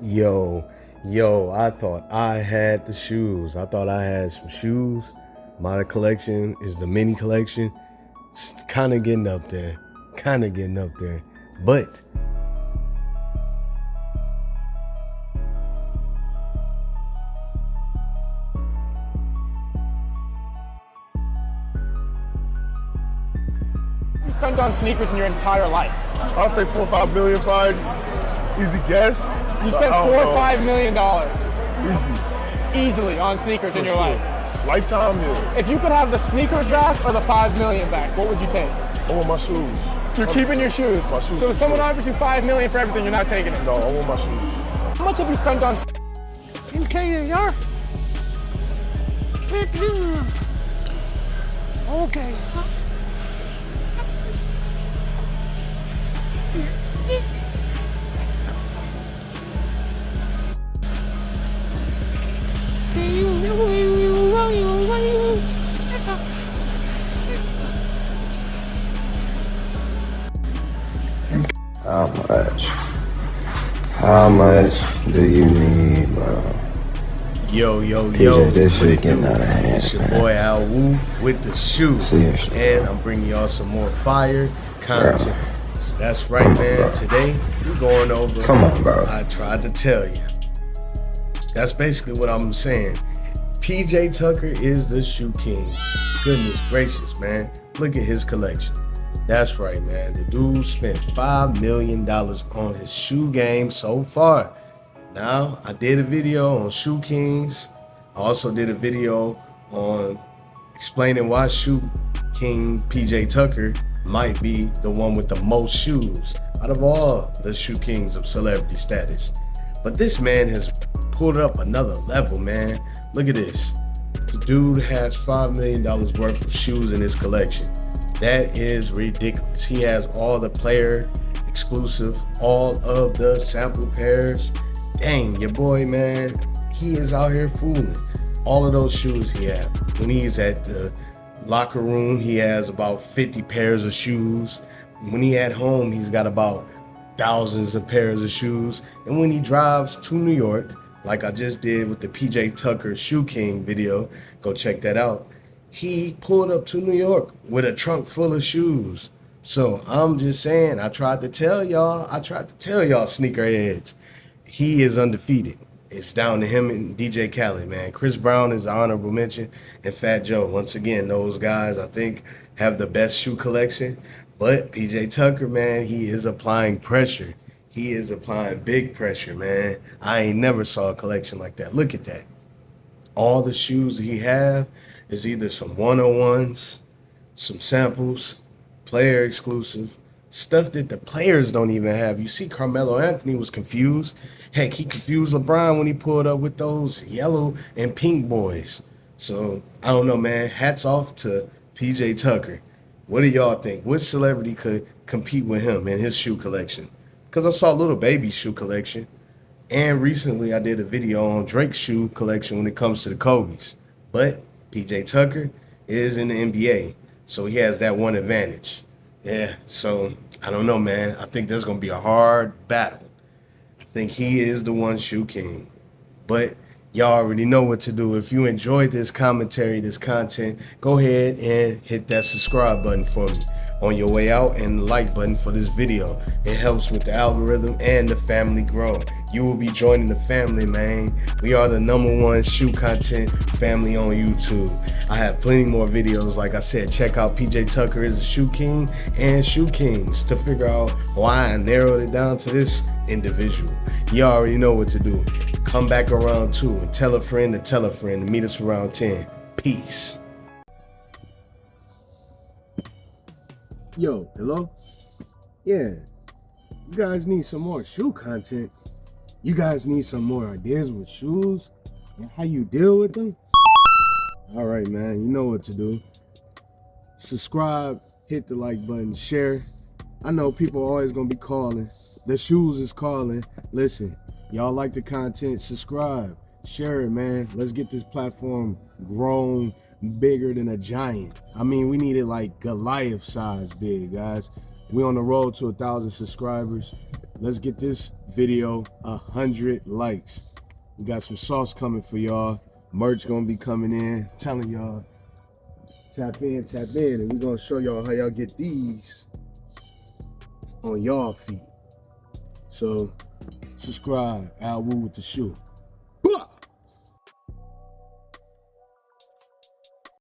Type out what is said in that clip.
Yo, I thought I had the shoes. I thought I had some shoes. My collection is the mini collection. It's kind of getting up there. But You spent on sneakers in your entire life? I'll say 4 or 5 million probably. Easy guess. You spent $4 or $5 million Easy. easily on sneakers in your life. Lifetime, yeah. If you could have the sneakers back or the $5 million back, what would you take? I want my shoes. You're keeping your shoes. My shoes. So if someone offers you $5 million for everything, you're not taking it. No, I want my shoes. How much have you spent on? Okay. How much do you need, bro? yo, PJ, this shit getting out of hand, it's your boy alwoo-witdashoe, Seriously, and I'm bringing y'all some more fire content. So that's right, man. Bro. Today we're going over. Come on, bro. I tried to tell you. That's basically what I'm saying. PJ Tucker is the shoe king. Goodness gracious, man. Look at his collection. That's right, man. The dude spent $5 million on his shoe game so far. Now, I did a video on Shoe Kings. I also did a video on explaining why Shoe King PJ Tucker might be the one with the most shoes out of all the shoe kings of celebrity status. But this man has pulled up another level, man. Look at this. The dude has $5 million worth of shoes in his collection. That is ridiculous. He has all the player exclusive, all of the sample pairs. Dang, your boy, man, he is out here fooling. All of those shoes he has. When he's at the locker room, he has about 50 pairs of shoes. When he at home, he's got about thousands of pairs of shoes. And when he drives to New York, like I just did with the PJ Tucker Shoe King video, go check that out. He pulled up to New York with a trunk full of shoes. So I'm just saying, I tried to tell y'all sneakerheads, he is undefeated. It's down to him and DJ Khaled, man. Chris Brown is an honorable mention, and Fat Joe. Once again, those guys, I think, have the best shoe collection. But PJ Tucker, man, he is applying pressure. He is applying big pressure, man. I ain't never saw a collection like that. Look at that. All the shoes he have is either some one-on-ones, some samples, player exclusive, stuff that the players don't even have. You see, Carmelo Anthony was confused. Heck, he confused LeBron when he pulled up with those yellow and pink boys. So, I don't know, man. Hats off to PJ Tucker. What do y'all think? What celebrity could compete with him in his shoe collection? Because I saw Little Baby's shoe collection. And recently I did a video on Drake's shoe collection when it comes to the Kobe's. But PJ Tucker is in the NBA, so he has that one advantage. Yeah, so I don't know, man. I think there's going to be a hard battle. I think he is the one shoe king. But y'all already know what to do. If you enjoyed this commentary, this content, go ahead and hit that subscribe button for me on your way out, and the like button for this video. It helps with the algorithm and the family grow. You will be joining the family, man. We are the #1 shoe content family on YouTube. I have plenty more videos. Like I said, check out PJ Tucker is a shoe king and Shoe Kings to figure out why I narrowed it down to this individual. You already know what to do. Come back around 2 and tell a friend to tell a friend to meet us around 10. Peace. Yo, hello? Yeah, you guys need some more shoe content. You guys need some more ideas with shoes and how you deal with them. All right, man, you know what to do. Subscribe, hit the like button, share. I know people are always gonna be calling. The shoes is calling. Listen, y'all like the content, subscribe, share it, man. Let's get this platform grown bigger than a giant. I mean, we need it like Goliath size big, guys. We on the road to 1,000 subscribers. let's get this video 100 likes. We got some sauce coming for y'all. Merch gonna be coming in. I'm telling y'all, tap in, and we're gonna show y'all how y'all get these on y'all feet. So subscribe, alwoo-witdashoe.